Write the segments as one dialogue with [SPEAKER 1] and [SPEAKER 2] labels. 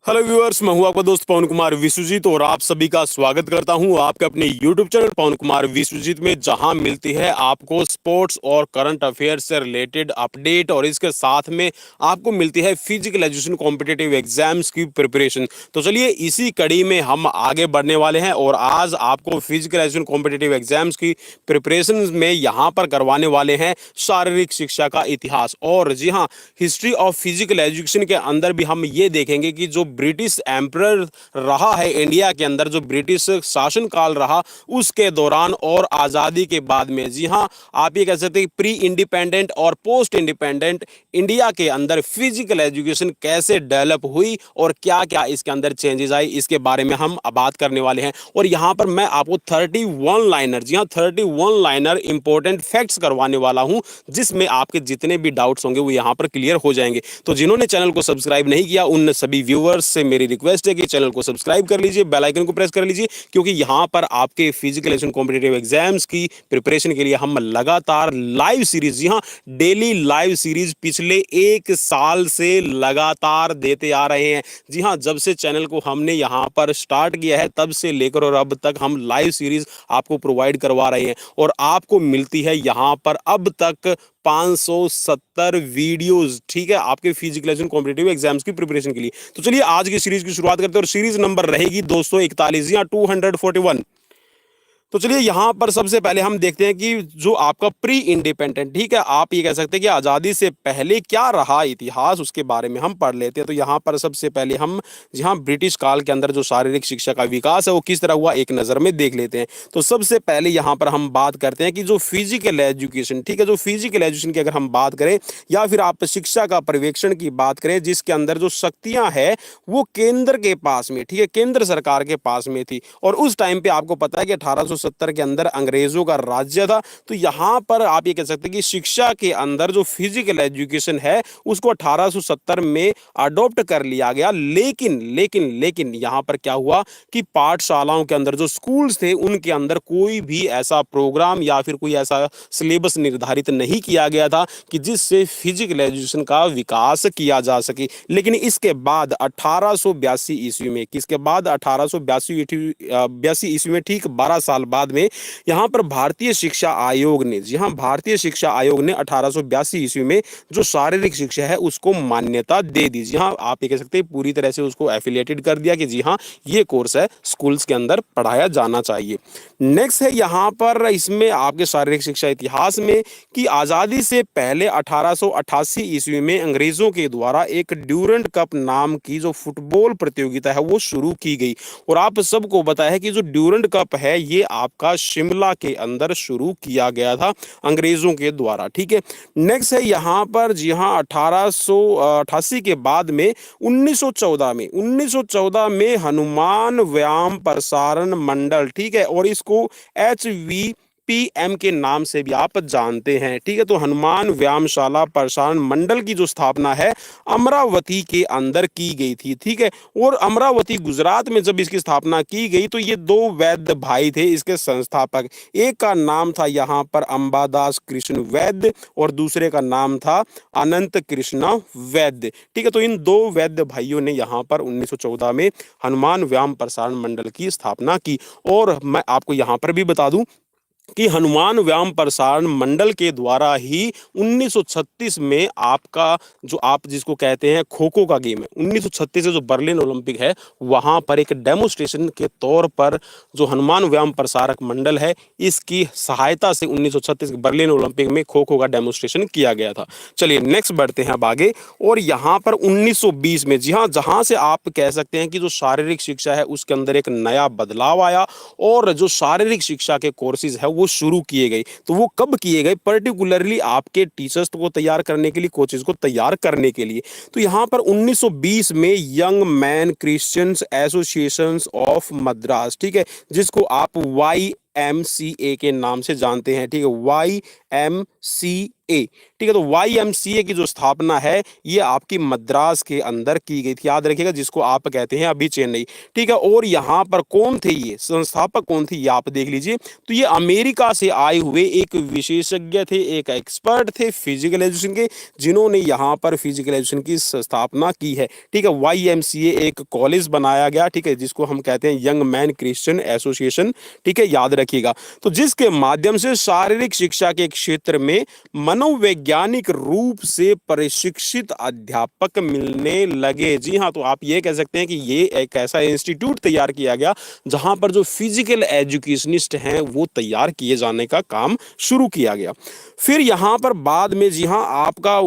[SPEAKER 1] Hello viewers, मैं हूं आपका दोस्त पवन कुमार विश्वजीत और आप सभी का स्वागत करता हूं आपके अपने यूट्यूब चैनल पवन कुमार विश्वजीत में, जहां मिलती है आपको स्पोर्ट्स और करंट अफेयर्स से रिलेटेड अपडेट और इसके साथ में आपको मिलती है फिजिकल एजुकेशन कॉम्पिटिटिव एग्जाम्स की प्रिपरेशन। तो चलिए इसी कड़ी में हम आगे बढ़ने वाले हैं और आज आपको फिजिकल एजुकेशन कॉम्पिटिटिव एग्जाम्स की प्रिपरेशन में यहाँ पर करवाने वाले हैं शारीरिक शिक्षा का इतिहास। और जी हाँ, हिस्ट्री ऑफ फिजिकल एजुकेशन के अंदर भी हम ये देखेंगे कि जो ब्रिटिश एम्परर रहा है इंडिया के अंदर, जो ब्रिटिश शासन काल रहा उसके दौरान और आज़ादी के बाद में, जी हाँ, आप ये कह सकते हैं प्री इंडिपेंडेंट और पोस्ट इंडिपेंडेंट इंडिया के अंदर फिजिकल एजुकेशन कैसे डेवलप हुई और क्या क्या इसके अंदर चेंजेस आई, इसके बारे में हम बात करने वाले हैं। और यहाँ पर मैं आपको 31 लाइनर, जी हाँ 31 लाइनर इंपॉर्टेंट फैक्ट्स करवाने वाला हूँ, जिसमें आपके जितने भी डाउट्स होंगे वो यहाँ पर क्लियर हो जाएंगे। तो जिन्होंने चैनल को सब्सक्राइब नहीं किया उन सभी व्यूअर्स से मेरी रिक्वेस्ट है कि चैनल को सब्सक्राइब कर लीजिए, बेल आइकन को प्रेस कर लीजिए, क्योंकि यहाँ पर आपके फिजिकल एजुकेशन कॉम्पिटिटिव एग्जाम्स की प्रिपरेशन के लिए हम लगातार लाइव सीरीज, जी हाँ डेली लाइव सीरीज पिछले 1 साल से लगातार देते आ रहे हैं। जी हाँ, जब से चैनल को हमने यहाँ पर स्टार्ट किया है तब से लेकर और अब तक हम लाइव सीरीज आपको प्रोवाइड करवा रहे हैं और आपको मिलती है यहाँ पर अब तक 570 वीडियोस, ठीक है, आपके फिजिकल एजुकेशन कॉम्पिटिटिव एग्जाम्स की प्रिपरेशन के लिए। तो चलिए आज की सीरीज की शुरुआत करते हैं और सीरीज नंबर रहेगी 241 या 241। तो चलिए यहाँ पर सबसे पहले हम देखते हैं कि जो आपका प्री इंडिपेंडेंट, ठीक है, आप ये कह सकते हैं कि आज़ादी से पहले क्या रहा इतिहास, उसके बारे में हम पढ़ लेते हैं। तो यहाँ पर सबसे पहले हम जहाँ ब्रिटिश काल के अंदर जो शारीरिक शिक्षा का विकास है वो किस तरह हुआ एक नज़र में देख लेते हैं। तो सबसे पहले यहाँ पर हम बात करते हैं कि जो फिजिकल एजुकेशन, ठीक है, जो फिजिकल एजुकेशन की अगर हम बात करें या फिर आप शिक्षा का पर्यवेक्षण की बात करें, जिसके अंदर जो शक्तियाँ हैं वो केंद्र के पास में, ठीक है, केंद्र सरकार के पास में थी। और उस टाइम पे आपको पता है कि 1870 के अंदर अंग्रेजों का राज्य था। तो यहां पर आप ये कह सकते हैं कि शिक्षा के अंदर जो फिजिकल एजुकेशन है उसको 1870 में अडॉप्ट कर लिया गया। लेकिन लेकिन लेकिन यहां पर क्या हुआ कि पाठशालाओं के अंदर जो स्कूल्स थे उनके अंदर कोई भी ऐसा प्रोग्राम या फिर कोई ऐसा सिलेबस निर्धारित नहीं किया गया था कि जिससे फिजिकल एजुकेशन का विकास किया जा सके। लेकिन इसके बाद 1882 ईस्वी में, किसके बाद 1882 ईस्वी में, ठीक 12 साल बाद में यहाँ पर भारतीय शिक्षा आयोग ने, जी हाँ भारतीय शिक्षा आयोग ने 1882 ईस्वी में जो शारीरिक शिक्षा है उसको मान्यता दे दी। जी हाँ, आप ये कह सकते हैं पूरी तरह से उसको एफिलिएटेड कर दिया कि जी हाँ ये कोर्स है स्कूल्स के अंदर पढ़ाया जाना चाहिए। नेक्स्ट है यहाँ पर इसमें आपके शारीरिक शिक्षा इतिहास में कि आज़ादी से पहले 1888 ईस्वी में अंग्रेजों के द्वारा एक ड्यूरेंट कप नाम की जो फुटबॉल प्रतियोगिता है वो शुरू की गई। और आप सबको पता है कि जो ड्यूरेंट कप है ये आपका शिमला के अंदर शुरू किया गया था अंग्रेजों के द्वारा, ठीक है। नेक्स्ट है यहाँ पर जी हाँ 1888 के बाद में 1914 में हनुमान व्यायाम प्रसारण मंडल, ठीक है, और इसको HVPM के नाम से भी आप जानते हैं, ठीक है। तो हनुमान व्यायामशाला प्रसारण मंडल की जो स्थापना है अमरावती के अंदर की गई थी, ठीक है। और अमरावती गुजरात में जब इसकी स्थापना की गई तो ये दो वैद्य भाई थे इसके संस्थापक। एक का नाम था यहाँ पर अंबादास कृष्ण वैद्य और दूसरे का नाम था अनंत कृष्णा वैद्य, ठीक है। तो इन दो वैद्य भाइयों ने यहाँ पर 1914 में हनुमान व्यायाम प्रसारण मंडल की स्थापना की। और मैं आपको यहाँ पर भी बता दूं कि हनुमान व्यायाम प्रसारण मंडल के द्वारा ही 1936 में आपका जो आप जिसको कहते हैं खो खो का गेम है, 1936 से जो बर्लिन ओलंपिक है वहां पर एक डेमोस्ट्रेशन के तौर पर जो हनुमान व्यायाम प्रसारक मंडल है इसकी सहायता से 1936 के बर्लिन ओलंपिक में खो खो का डेमोस्ट्रेशन किया गया था। चलिए नेक्स्ट बढ़ते हैं अब आगे। और यहाँ पर 1920 में, जी हाँ, जहां से आप कह सकते हैं कि जो शारीरिक शिक्षा है उसके अंदर एक नया बदलाव आया और जो शारीरिक शिक्षा के कोर्सेज है वो शुरू किए गए। तो वो कब किए गए, पर्टिकुलरली आपके टीचर्स को तैयार करने के लिए, कोचेस को तैयार करने के लिए। तो यहाँ पर 1920 में young man Christians associations of Madras, ठीक है, जिसको आप YMCA के नाम से जानते हैं, ठीक है, YMCA ठीक है। तो YMCA की जो स्थापना है ये आपकी मद्रास के अंदर की गई थी, याद रखिएगा, जिसको आप कहते हैं अभी चेन्नई, ठीक है। और यहाँ पर कौन थे, ये संस्थापक कौन थे, ये आप देख लीजिए। तो ये अमेरिका से आए हुए एक विशेषज्ञ थे, एक एक्सपर्ट थे फिजिकल एजुकेशन के, जिन्होंने यहाँ पर फिजिकल एजुकेशन की स्थापना की है, ठीक है। YMCA एक कॉलेज बनाया गया, ठीक है, जिसको हम कहते हैं यंग मैन क्रिश्चियन एसोसिएशन, ठीक है, याद रखिएगा। तो जिसके माध्यम से शारीरिक शिक्षा के क्षेत्र में मनोवैज्ञानिक रूप से प्रशिक्षित अध्यापक मिलने लगे। जी हाँ, तो आप ये कह सकते हैं कि ये एक ऐसा इंस्टीट्यूट तैयार किया गया जहां पर जो फिजिकल एजुकेशनिस्ट हैं वो तैयार किए जाने का काम शुरू किया गया। फिर यहाँ पर बाद में, जी हाँ, आपका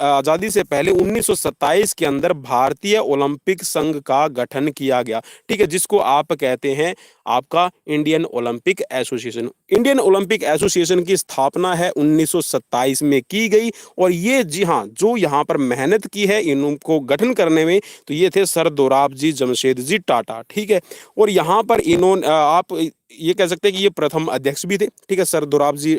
[SPEAKER 1] आज़ादी से पहले 1927 के अंदर भारतीय ओलंपिक संघ का गठन किया गया, ठीक है, जिसको आप कहते हैं आपका Indian Olympic association. Indian Olympic association की स्थापना है 1927 में की गई। और ये, जी हाँ, जो यहाँ पर मेहनत की है इनको गठन करने में, तो ये थे सर दोराबजी जमशेदजी टाटा, ठीक है। और यहाँ पर इन्होंने आप ये कह सकते हैं कि ये प्रथम अध्यक्ष भी थे, ठीक है, सर दोराबजी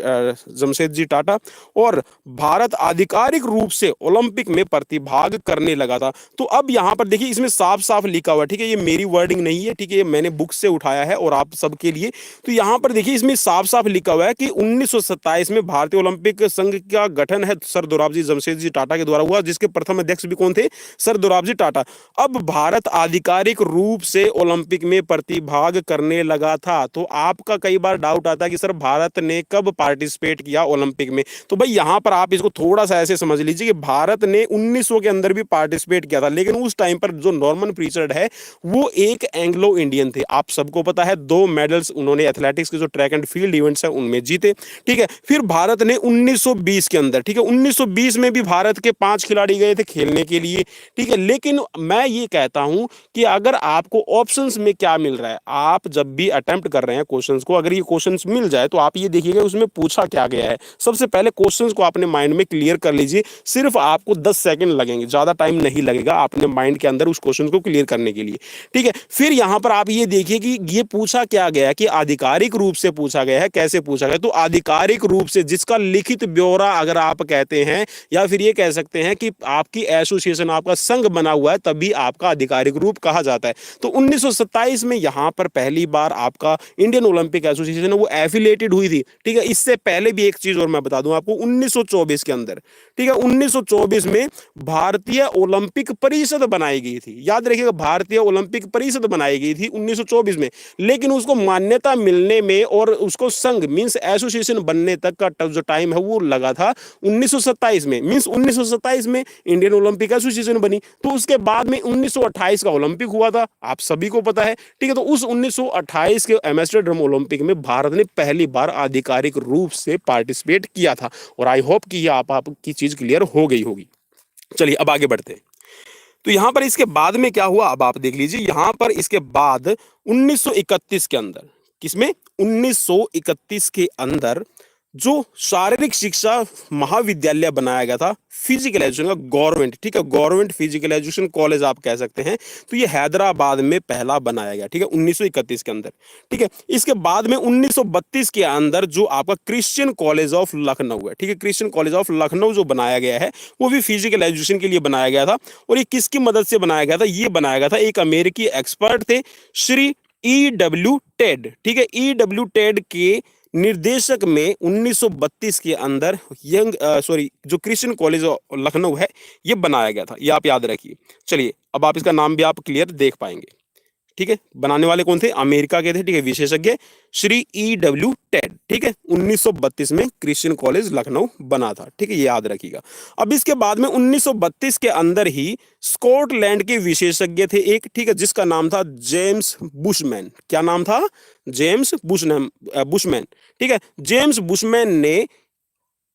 [SPEAKER 1] जमशेदजी टाटा। और भारत आधिकारिक रूप से ओलंपिक में प्रतिभाग करने लगा था। तो अब यहाँ पर देखिए, इसमें साफ साफ लिखा हुआ है, ठीक है, ये मेरी वर्डिंग नहीं है, ठीक है, ये मैंने बुक से उठाया है और आप सबके लिए। तो यहाँ पर देखिए, इसमें साफ साफ लिखा हुआ है कि 1927 में भारतीय ओलंपिक संघ का गठन है सर दोराबजी जमशेदजी टाटा के द्वारा हुआ, जिसके प्रथम अध्यक्ष भी कौन थे, सर दोराबजी टाटा। अब भारत आधिकारिक रूप से ओलंपिक में प्रतिभाग करने लगा था। तो आपका कई बार डाउट आता है कि सर भारत ने कब पार्टिसिपेट किया ओलंपिक में, तो भाई यहां पर आप इसको थोड़ा सा ऐसे समझ लीजिए कि भारत ने 1900 के अंदर भी पार्टिसिपेट किया था, लेकिन उस टाइम पर जो नॉर्मन प्रीचर्ड है वो एक एंग्लो इंडियन थे। आप सबको पता है 2 मेडल्स उन्होंने एथलेटिक्स के जो ट्रैक एंड फील्ड इवेंट्स है उनमें जीते, ठीक है। फिर भारत ने 1920 के अंदर, ठीक है, 1920 में भी भारत के 5 खिलाड़ी गए थे खेलने के लिए, ठीक है। लेकिन मैं ये कहता हूं कि अगर आपको ऑप्शंस में क्या मिल रहा है, आप जब भी अटेम्प्ट कर रहे हैं क्वेश्चंस को, अगर ये क्वेश्चंस मिल जाए तो आप ये देखिएगा उसमें पूछा क्या गया है। सबसे पहले क्वेश्चंस को अपने माइंड में क्लियर कर लीजिए, सिर्फ आपको 10 सेकंड लगेंगे, ज्यादा टाइम नहीं लगेगा अपने माइंड के अंदर उस क्वेश्चन को क्लियर करने के लिए, ठीक है। फिर यहां पर आप ये देखिए कि ये पूछा क्या गया है, कि आधिकारिक रूप से पूछा गया है। कैसे पूछा गया, तो आधिकारिक रूप से, जिसका लिखित ब्यौरा अगर आप कहते हैं, या फिर ये कह सकते हैं कि आपकी एसोसिएशन, आपका संघ बना हुआ है, तभी आपका आधिकारिक रूप कहा जाता है। तो 1927 में यहां पर पहली बार आपका इंडियन ओलंपिक एसोसिएशन वो एफिलिएटेड हुई थी, ठीक है। इससे पहले भी एक चीज और मैं बता दूं आपको, 1924 के अंदर, ठीक है, 1924 में भारतीय ओलंपिक परिषद बनाई गई थी, याद रखिएगा, भारतीय ओलंपिक परिषद बनाई गई थी 1924 में। लेकिन उसको मान्यता मिलने में और उसको संघ मींस एसोसिएशन बनने तक का जो टाइम है वो लगा था 1927 में। मींस 1927 में इंडियन ओलंपिक एसोसिएशन बनी, तो उसके बाद में 1928 का ओलंपिक हुआ था, आप सभी को पता है, ठीक है। तो उस 1928 के एम्स्टर्डम ओलंपिक में भारत ने पहली बार आधिकारिक रूप से पार्टिसिपेट किया था। और आई होप कि आपकी चीज क्लियर हो गई होगी। चलिए अब आगे बढ़ते हैं। तो यहां पर इसके बाद में क्या हुआ, अब आप देख लीजिए। यहां पर इसके बाद 1931 के अंदर, किसमें, 1931 के अंदर जो शारीरिक शिक्षा महाविद्यालय बनाया गया था फिजिकल एजुकेशन का, गवर्नमेंट, ठीक है, गवर्नमेंट फिजिकल एजुकेशन कॉलेज आप कह सकते हैं, तो ये हैदराबाद में पहला बनाया गया, ठीक है, 1931 के अंदर, ठीक है। इसके बाद में 1932 के अंदर जो आपका क्रिश्चियन कॉलेज ऑफ लखनऊ है, ठीक है, क्रिश्चियन कॉलेज ऑफ लखनऊ जो बनाया गया है वो भी फिजिकल एजुकेशन के लिए बनाया गया था। और ये किसकी मदद से बनाया गया था, ये बनाया गया था एक अमेरिकी एक्सपर्ट थे, श्री E.W. टेड, ठीक है, E.W. टेड के निर्देशक में 1932 के अंदर जो क्रिश्चियन कॉलेज लखनऊ है ये बनाया गया था, ये आप याद रखिए। चलिए अब आप इसका नाम भी आप क्लियर देख पाएंगे, ठीक है। बनाने वाले कौन थे, अमेरिका के थे, ठीक है, विशेषज्ञ श्री E.W. टेड, ठीक है। 1932 में क्रिश्चियन कॉलेज लखनऊ बना था, ठीक है, ये याद रखिएगा। अब इसके बाद में 1932 के अंदर ही स्कॉटलैंड के विशेषज्ञ थे एक, ठीक है, जिसका नाम था जेम्स बुशमैन। क्या नाम था, जेम्स बुशमैन, ठीक है। जेम्स बुशमैन ने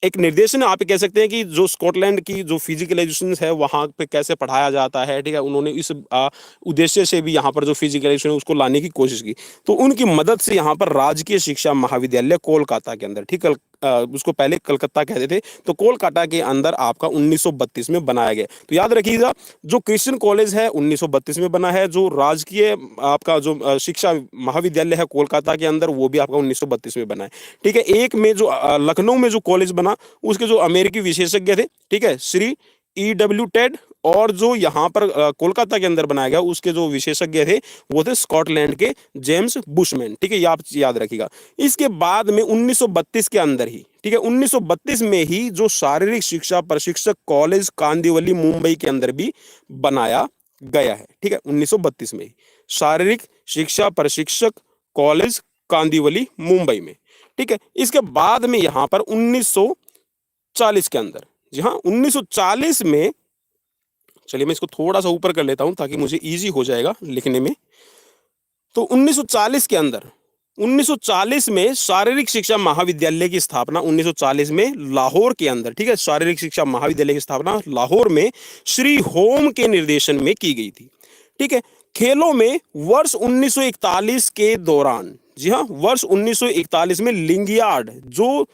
[SPEAKER 1] एक निर्देशन आप कह सकते हैं कि जो स्कॉटलैंड की जो फिजिकल एजुकेशन है वहां पे कैसे पढ़ाया जाता है, ठीक है, उन्होंने इस उद्देश्य से भी यहाँ पर जो फिजिकल एजुकेशन उसको लाने की कोशिश की। तो उनकी मदद से यहाँ पर राजकीय शिक्षा महाविद्यालय कोलकाता के अंदर, ठीक है, उसको पहले कलकत्ता कहते थे, तो कोलकाता के अंदर आपका 1932 में बनाया गया। तो याद रखिएगा, जो क्रिश्चियन कॉलेज है 1932 में बना है, जो राजकीय आपका जो शिक्षा महाविद्यालय है कोलकाता के अंदर, वो भी आपका 1932 में बना है। ठीक है, एक में जो लखनऊ में जो कॉलेज बना, उसके जो अमेरिकी विशेषज्ञ थे, ठीक है, श्री E.W. टेड, और जो यहाँ पर कोलकाता के अंदर बनाया गया, उसके जो विशेषज्ञ थे वो थे स्कॉटलैंड के जेम्स बुशमैन। ठीक है, ये आप याद रखिएगा। इसके बाद में 1932 के अंदर ही, ठीक है, 1932 में ही जो शारीरिक शिक्षा प्रशिक्षक कॉलेज कांदिवली मुंबई के अंदर भी बनाया गया है। ठीक है, 1932 में ही शारीरिक शिक्षा प्रशिक्षक कॉलेज कांदिवली मुंबई में। ठीक है, इसके बाद में यहाँ पर 1940 के अंदर, जी हाँ, 1940 में, चलिए मैं इसको थोड़ा सा ऊपर कर लेता हूं ताकि मुझे इजी हो जाएगा लिखने में। तो 1940 के अंदर, 1940 में शारीरिक शिक्षा महाविद्यालय की स्थापना 1940 में लाहौर के अंदर, ठीक है, शारीरिक शिक्षा महाविद्यालय की स्थापना लाहौर में श्री होम के निर्देशन में की गई थी। ठीक है, खेलों में वर्ष 1941 के दौरान, जी हाँ, वर्ष 1941 में लिंगियार्ड जो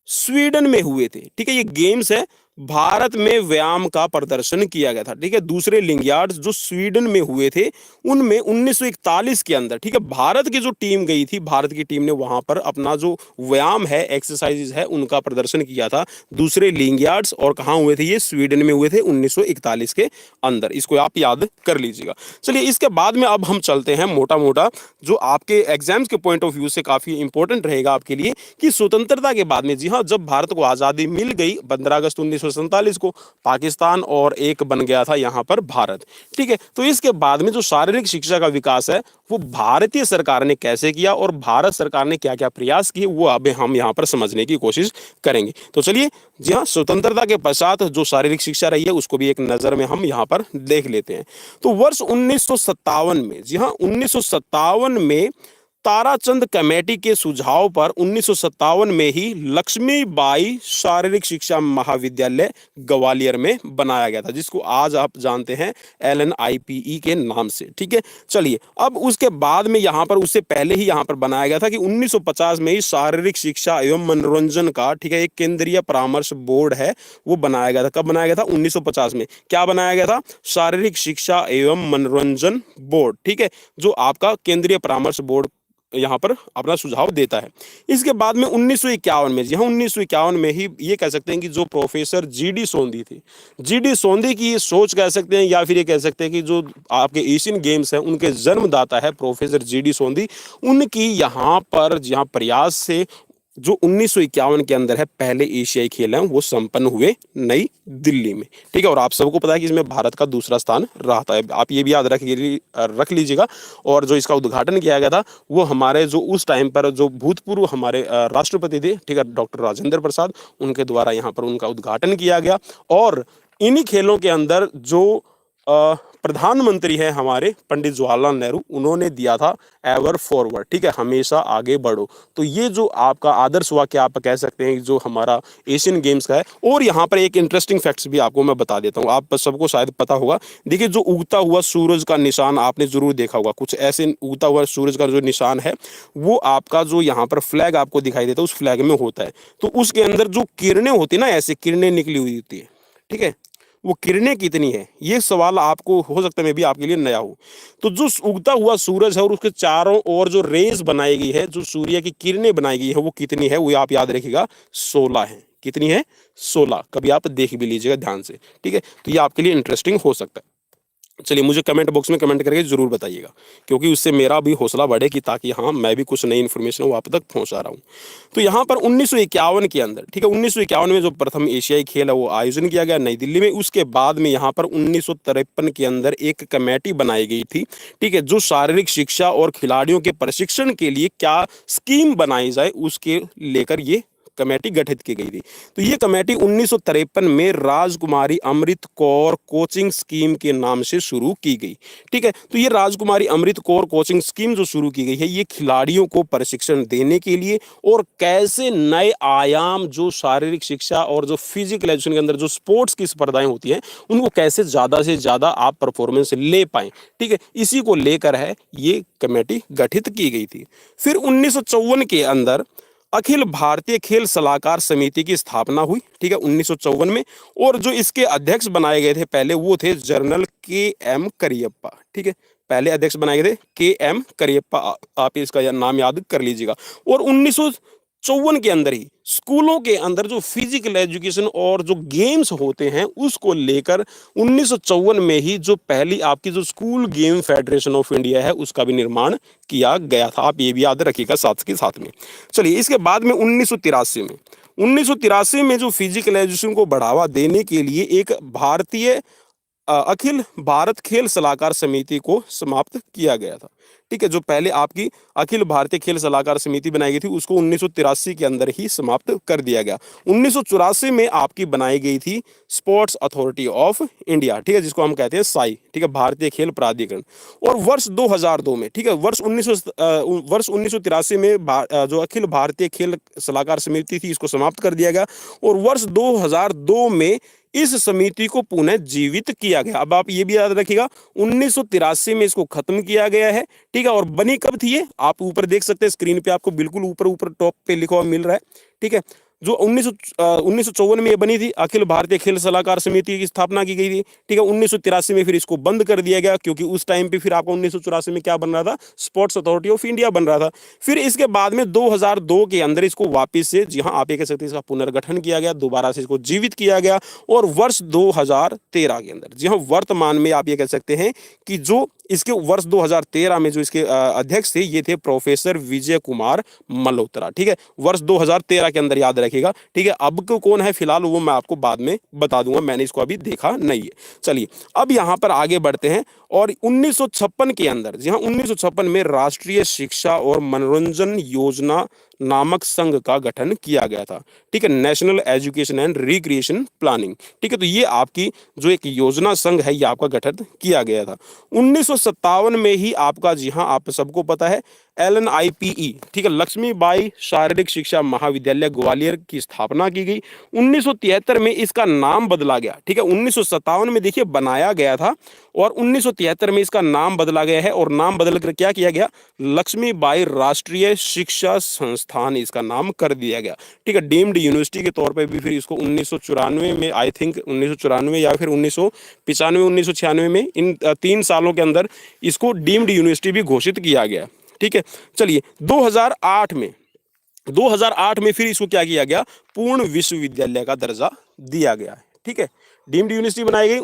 [SPEAKER 1] स्वीडन में हुए थे, ठीक है, ये गेम्स है, भारत में व्यायाम का प्रदर्शन किया गया था। ठीक है, दूसरे लिंगियार्ड्स जो स्वीडन में हुए थे, उनमें 1941 के अंदर, ठीक है, भारत की जो टीम गई थी, भारत की टीम ने वहां पर अपना जो व्यायाम है, एक्सरसाइजेज है, उनका प्रदर्शन किया था दूसरे लिंगियार्ड्स। और कहाँ हुए थे ये? स्वीडन में हुए थे 1941 के अंदर। इसको आप याद कर लीजिएगा। चलिए, इसके बाद में अब हम चलते हैं मोटा मोटा, जो आपके एग्जाम्स के पॉइंट ऑफ व्यू से काफी इंपॉर्टेंट रहेगा आपके लिए, कि स्वतंत्रता के बाद में, जी हाँ, जब भारत को आजादी मिल गई 15 अगस्त 1947 को, पाकिस्तान और एक बन गया था यहाँ पर भारत। ठीक है, तो इसके बाद में जो शारीरिक शिक्षा का विकास है वो भारतीय सरकार ने कैसे किया और भारत सरकार ने क्या क्या प्रयास किए, वो अब हम यहाँ पर समझने की कोशिश करेंगे। तो चलिए, जी हाँ, स्वतंत्रता के पश्चात जो शारीरिक शिक्षा रही है उसको भी एक नजर में हम यहाँ पर देख लेते हैं। तो वर्ष 1957 में, जी हाँ, 1957 में ताराचंद कमेटी के सुझाव पर 1957 में ही लक्ष्मीबाई शारीरिक शिक्षा महाविद्यालय ग्वालियर में बनाया गया था, जिसको आज आप जानते हैं LNIPE के नाम से। ठीक है, चलिए, अब उसके बाद में यहाँ पर, उससे पहले ही यहाँ पर बनाया गया था कि 1950 में ही शारीरिक शिक्षा एवं मनोरंजन का, ठीक है, एक केंद्रीय परामर्श बोर्ड है, वो बनाया गया था। कब बनाया गया था? 1950 में। क्या बनाया गया था? शारीरिक शिक्षा एवं मनोरंजन बोर्ड। ठीक है, जो आपका केंद्रीय परामर्श बोर्ड यहाँ पर अपना सुझाव देता है। इसके बाद में 1951 में, जी हाँ, 1951 में ही ये कह सकते हैं कि जो प्रोफेसर GD सोंधी थी, GD सोंधी की ये सोच कह सकते हैं, या फिर ये कह सकते हैं कि जो आपके एशियन गेम्स हैं उनके जन्मदाता है प्रोफेसर GD सोंधी, उनकी यहाँ पर जहाँ प्रयास से जो 1951 के अंदर है पहले एशियाई खेल हैं वो संपन्न हुए नई दिल्ली में। ठीक है, और आप सबको पता है कि इसमें भारत का दूसरा स्थान रहा था, आप ये भी याद रख लीजिएगा। और जो इसका उद्घाटन किया गया था वो हमारे जो उस टाइम पर जो भूतपूर्व हमारे राष्ट्रपति थे, ठीक है, डॉक्टर राजेंद्र प्रसाद, उनके द्वारा यहाँ पर उनका उद्घाटन किया गया। और इन्हीं खेलों के अंदर जो प्रधानमंत्री है हमारे पंडित जवाहरलाल नेहरू, उन्होंने दिया था एवर फॉरवर्ड, ठीक है, हमेशा आगे बढ़ो। तो ये जो आपका आदर्श वाक्य आप कह सकते हैं जो हमारा एशियन गेम्स का है। और यहाँ पर एक इंटरेस्टिंग फैक्ट्स भी आपको मैं बता देता हूँ, आप सबको शायद पता होगा। देखिए, जो उगता हुआ सूरज का निशान आपने जरूर देखा होगा, कुछ ऐसे उगता हुआ सूरज का जो निशान है वो आपका जो यहाँ पर फ्लैग आपको दिखाई देता है, उस फ्लैग में होता है। तो उसके अंदर जो किरणें होती है ना, ऐसे किरणें निकली हुई होती है, ठीक है, वो किरणें कितनी है, ये सवाल आपको हो सकता है मैं भी आपके लिए नया हो। तो जो उगता हुआ सूरज है और उसके चारों ओर जो रेज बनाई गई है, जो सूर्य की किरणें बनाई गई है, वो कितनी है, वो आप याद रखिएगा, 16 है। कितनी है? 16। कभी आप देख भी लीजिएगा ध्यान से। ठीक है, तो ये आपके लिए इंटरेस्टिंग हो सकता है। चलिए, मुझे कमेंट बॉक्स में कमेंट करके जरूर बताइएगा, क्योंकि उससे मेरा भी हौसला बढ़े कि ताकि हाँ, मैं भी कुछ नई इन्फॉर्मेशन वो आप तक पहुंचा रहा हूँ। तो यहाँ पर 1951 के अंदर, ठीक है, 1951 में जो प्रथम एशियाई खेल है वो आयोजन किया गया नई दिल्ली में। उसके बाद में यहाँ पर 1953 के अंदर एक कमेटी बनाई गई थी, ठीक है, जो शारीरिक शिक्षा और खिलाड़ियों के प्रशिक्षण के लिए क्या स्कीम बनाई जाए उसके लेकर ये कमेटी गठित की गई थी। तो ये कमेटी 1953 में राजकुमारी अमृत कौर कोचिंग स्कीम के नाम से शुरू की गई। ठीक है, तो ये राजकुमारी अमृत कौर कोचिंग स्कीम जो शुरू की गई है, ये खिलाड़ियों को प्रशिक्षण देने के लिए और कैसे नए आयाम जो शारीरिक शिक्षा और जो फिजिकल एजुकेशन के अंदर जो स्पोर्ट्स की स्पर्धाएं होती हैं उनको कैसे ज्यादा से ज्यादा आप परफॉर्मेंस ले पाए, ठीक है, इसी को लेकर है ये कमेटी गठित की गई थी। फिर 1954 के अंदर अखिल भारतीय खेल सलाहकार समिति की स्थापना हुई, ठीक है, 1954 में। और जो इसके अध्यक्ष बनाए गए थे पहले, वो थे जनरल के एम करियप्पा, ठीक है। पहले अध्यक्ष बनाए गए थे के एम करियप्पा, आप इसका नाम याद कर लीजिएगा। और 1954 के अंदर ही स्कूलों के अंदर जो फिजिकल एजुकेशन और जो गेम्स होते हैं उसको लेकर 1954 में ही जो पहली आपकी जो school game federation of India है उसका भी निर्माण किया गया था। आप ये भी याद रखिएगा साथ के साथ में। चलिए, इसके बाद में 1983 में जो फिजिकल एजुकेशन को बढ़ावा देने के लिए एक भारतीय अखिल भारत खेल सलाहकार समिति को समाप्त किया गया था, ठीक है। जो पहले आपकी अखिल भारतीय खेल सलाहकार समिति बनाई गई थी उसको 1983 के अंदर ही समाप्त कर दिया गया। 1984 में आपकी बनाई गई थी स्पोर्ट्स अथॉरिटी ऑफ इंडिया, ठीक है, जिसको हम कहते हैं साई, ठीक है, भारतीय खेल प्राधिकरण। और वर्ष 2002 में, ठीक है, वर्ष 1983 में जो अखिल भारतीय खेल सलाहकार समिति थी इसको समाप्त कर दिया गया। और वर्ष 2002 में इस समिति को पुनः जीवित किया गया। अब आप ये भी याद रखिएगा 1983 में इसको खत्म किया गया है, ठीक है। और बनी कब थी ये, आप ऊपर देख सकते हैं स्क्रीन पे, आपको बिल्कुल ऊपर ऊपर टॉप पे लिखा हुआ मिल रहा है, ठीक है। जो 1954 में ये बनी थी, अखिल भारतीय खेल सलाहकार समिति की स्थापना की गई थी, ठीक है। 1983 में फिर इसको बंद कर दिया गया, क्योंकि उस टाइम पे फिर आपको 1984 में क्या बन रहा था, स्पोर्ट्स अथॉरिटी ऑफ इंडिया बन रहा था। फिर इसके बाद में 2002 के अंदर इसको वापस से, जी हाँ आप ये कह सकते हैं, इसका पुनर्गठन किया गया, दोबारा से इसको जीवित किया गया। और वर्ष 2013 के अंदर, जी हाँ वर्तमान में आप ये कह सकते हैं कि जो इसके वर्ष 2013 में जो इसके अध्यक्ष थे ये थे प्रोफेसर विजय कुमार मल्होत्रा, ठीक है, वर्ष 2013 के अंदर, याद रखिएगा, ठीक है। अब को कौन है फिलहाल वो मैं आपको बाद में बता दूंगा, मैंने इसको अभी देखा नहीं है। चलिए, अब यहां पर आगे बढ़ते हैं। और 1956 के अंदर, जी हाँ 1956 में राष्ट्रीय शिक्षा और मनोरंजन योजना नामक संघ का गठन किया गया था, ठीक है, national education and recreation planning, ठीक है। तो ये आपकी जो एक योजना संघ है ये आपका गठन किया गया था। 1957 में ही आपका, जी हाँ आप सबको पता है, LNIPE, ठीक है, लक्ष्मीबाई शारीरिक शिक्षा महाविद्यालय ग्वालियर की स्थापना की गई। 1973 में इसका नाम बदला गया, ठीक है। 1957 में देखिए बनाया गया था और 1973 में इसका नाम बदला गया है। और नाम बदल कर क्या किया गया, लक्ष्मीबाई राष्ट्रीय शिक्षा संस्थान इसका नाम कर दिया गया, ठीक है। डीम्ड यूनिवर्सिटी के तौर पे भी फिर इसको 1994 में, आई थिंक 1994 या फिर 1995 1996 में, इन 3 सालों के अंदर इसको डीम्ड यूनिवर्सिटी भी घोषित किया गया, ठीक है। चलिए, 2008 में फिर इसको क्या किया गया, पूर्ण विश्वविद्यालय का दर्जा दिया गया है, ठीक है। डीम्ड यूनिवर्सिटी बनाई गई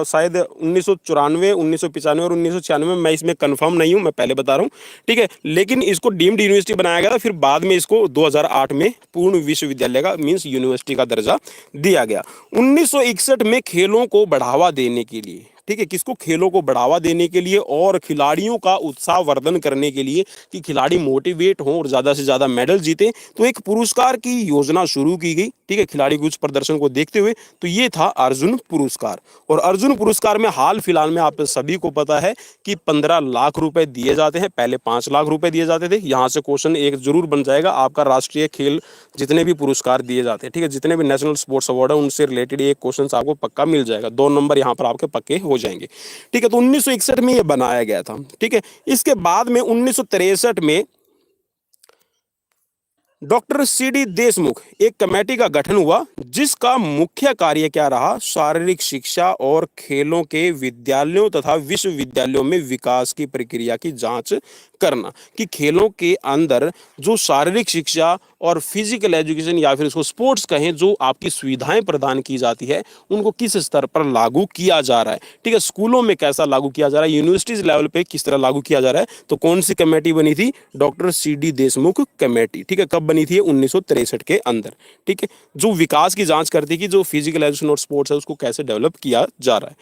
[SPEAKER 1] शायद 1994 1995 और 1996 में, मैं इसमें कंफर्म नहीं हूं, मैं पहले बता रहा हूं, ठीक है। लेकिन इसको डीम्ड यूनिवर्सिटी बनाया गया था, फिर बाद में इसको 2008 में पूर्ण विश्वविद्यालय का मींस यूनिवर्सिटी का दर्जा दिया गया। 1961 में खेलों को बढ़ावा देने के लिए, ठीक है, किसको, खेलों को बढ़ावा देने के लिए और खिलाड़ियों का उत्साहवर्धन करने के लिए कि खिलाड़ी मोटिवेट हों और ज्यादा से ज्यादा मेडल जीते, तो एक पुरस्कार की योजना शुरू की गई, ठीक है, खिलाड़ी के उच्च प्रदर्शन को देखते हुए। तो ये था अर्जुन पुरस्कार। और अर्जुन पुरस्कार में हाल फिलहाल में आप सभी को पता है कि 15 लाख रुपए दिए जाते हैं, पहले 5 लाख रुपए दिए जाते थे। यहां से क्वेश्चन एक जरूर बन जाएगा आपका, राष्ट्रीय खेल जितने भी पुरस्कार दिए जाते हैं, ठीक है, जितने भी नेशनल स्पोर्ट्स अवार्ड है उनसे रिलेटेड एक क्वेश्चन आपको पक्का मिल जाएगा, 2 नंबर यहाँ पर आपके पक्के हो जाएंगे, ठीक है। तो 1961 में ये बनाया गया था, ठीक है। इसके बाद में 1963 में डॉक्टर CD देशमुख एक कमेटी का गठन हुआ, जिसका मुख्य कार्य क्या रहा, शारीरिक शिक्षा और खेलों के विद्यालयों तथा विश्वविद्यालयों में विकास की प्रक्रिया की जांच करना, कि खेलों के अंदर जो शारीरिक शिक्षा और फिजिकल एजुकेशन या फिर उसको स्पोर्ट्स कहें, जो आपकी सुविधाएं प्रदान की जाती है उनको किस स्तर पर लागू किया जा रहा है, ठीक है, स्कूलों में कैसा लागू किया जा रहा है, यूनिवर्सिटीज लेवल पे किस तरह लागू किया जा रहा है। तो कौन सी कमेटी बनी थी, डॉक्टर CD देशमुख कमेटी, ठीक है। कब बनी थी, 1963 के अंदर, ठीक है, जो विकास की जांच करती है कि जो फिजिकल एजुकेशन और स्पोर्ट्स है उसको कैसे डेवलप किया जा रहा है।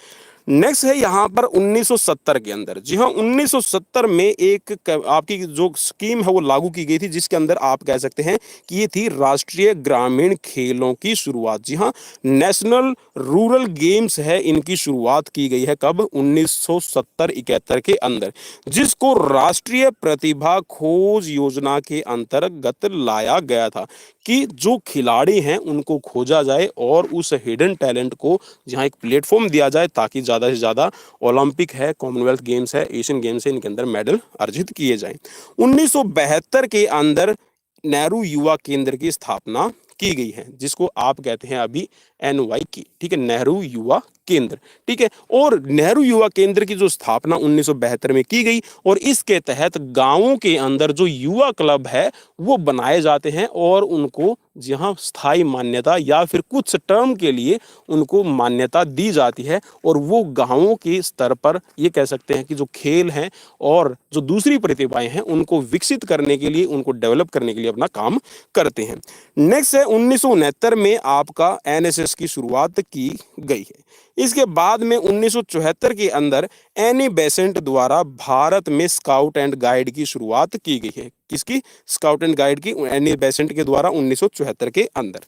[SPEAKER 1] नेक्स्ट है यहाँ पर 1970 के अंदर, जी हाँ 1970 में एक आपकी जो स्कीम है वो लागू की गई थी, जिसके अंदर आप कह सकते हैं कि ये थी राष्ट्रीय ग्रामीण खेलों की शुरुआत। जी हाँ, नेशनल रूरल गेम्स है, इनकी शुरुआत की गई है कब, 1970-71 के अंदर, जिसको राष्ट्रीय प्रतिभा खोज योजना के अंतर्गत लाया गया था कि जो खिलाड़ी हैं उनको खोजा जाए और उस हिडन टैलेंट को जहां एक प्लेटफॉर्म दिया जाए, ताकि ज़्यादा से ज़्यादा ओलंपिक है, कॉमनवेल्थ गेम्स है, एशियन गेम्स है, इनके अंदर मेडल अर्जित किए जाएं। 1972 के अंदर नेहरू युवा केंद्र की स्थापना की गई है, जिसको आप कहते हैं अभी एनवाई की, ठीक है, नेहरू युवा केंद्र, ठीक है। और नेहरू युवा केंद्र की जो स्थापना 1972 में की गई और इसके तहत गांवों के अंदर जो युवा क्लब है वो बनाए जाते हैं और उनको जहां स्थायी मान्यता या फिर कुछ टर्म के लिए उनको मान्यता दी जाती है और वो गांवों के स्तर पर ये कह सकते हैं कि जो खेल हैं और जो दूसरी प्रतिभाएं हैं उनको विकसित करने के लिए, उनको डेवलप करने के लिए अपना काम करते हैं। नेक्स्ट है 1969 में आपका एनएसएस की शुरुआत की गई है। इसके बाद में 1974 के अंदर एनी बेसेंट द्वारा भारत में स्काउट एंड गाइड की शुरुआत की गई है। किसकी? स्काउट एंड गाइड की, एनी बेसेंट के द्वारा 1974 के अंदर।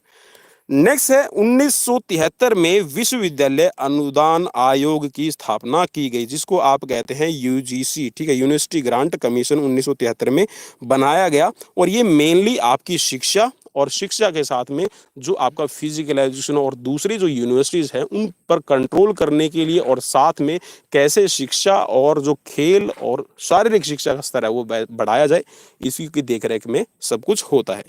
[SPEAKER 1] नेक्स्ट है 1973 में विश्वविद्यालय अनुदान आयोग की स्थापना की गई, जिसको आप कहते हैं यूजीसी, ठीक है, यूनिवर्सिटी ग्रांट कमीशन 1973 में बनाया गया। और ये मेनली आपकी शिक्षा और शिक्षा के साथ में जो आपका फिजिकल एजुकेशन और दूसरी जो यूनिवर्सिटीज है उन पर कंट्रोल करने के लिए और साथ में कैसे शिक्षा और जो खेल और शारीरिक शिक्षा का स्तर है वो बढ़ाया जाए, इसी की देखरेख में सब कुछ होता है।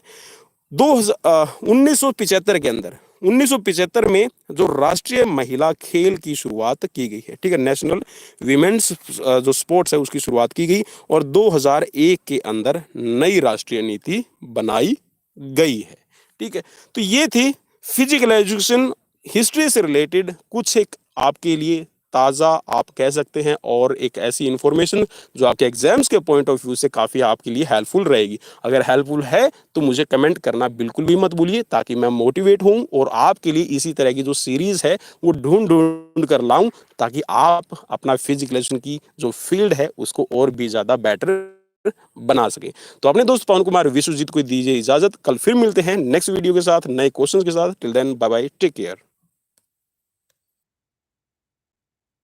[SPEAKER 1] 1975 के अंदर 1975 में जो राष्ट्रीय महिला खेल की शुरुआत की गई है, ठीक है, नेशनल विमेन्स जो स्पोर्ट्स है उसकी शुरुआत की गई और 2001 के अंदर नई राष्ट्रीय नीति बनाई गई है, ठीक है। तो ये थी फिजिकल एजुकेशन हिस्ट्री से रिलेटेड कुछ एक आपके लिए ताज़ा आप कह सकते हैं और एक ऐसी इंफॉर्मेशन जो आपके एग्जाम्स के पॉइंट ऑफ व्यू से काफ़ी आपके लिए हेल्पफुल रहेगी। अगर हेल्पफुल है तो मुझे कमेंट करना बिल्कुल भी मत भूलिए, ताकि मैं मोटिवेट हूँ और आपके लिए इसी तरह की जो सीरीज़ है वो ढूंढ ढूंढ कर लाऊं, ताकि आप अपना फिजिकल एजुकेशन की जो फील्ड है उसको और भी ज़्यादा बेटर बना सके। तो अपने दोस्त पवन कुमार विश्वजीत को दीजिए इजाजत। कल फिर मिलते हैं नेक्स्ट वीडियो के साथ, नए क्वेश्चंस के साथ। Till then bye bye, take care.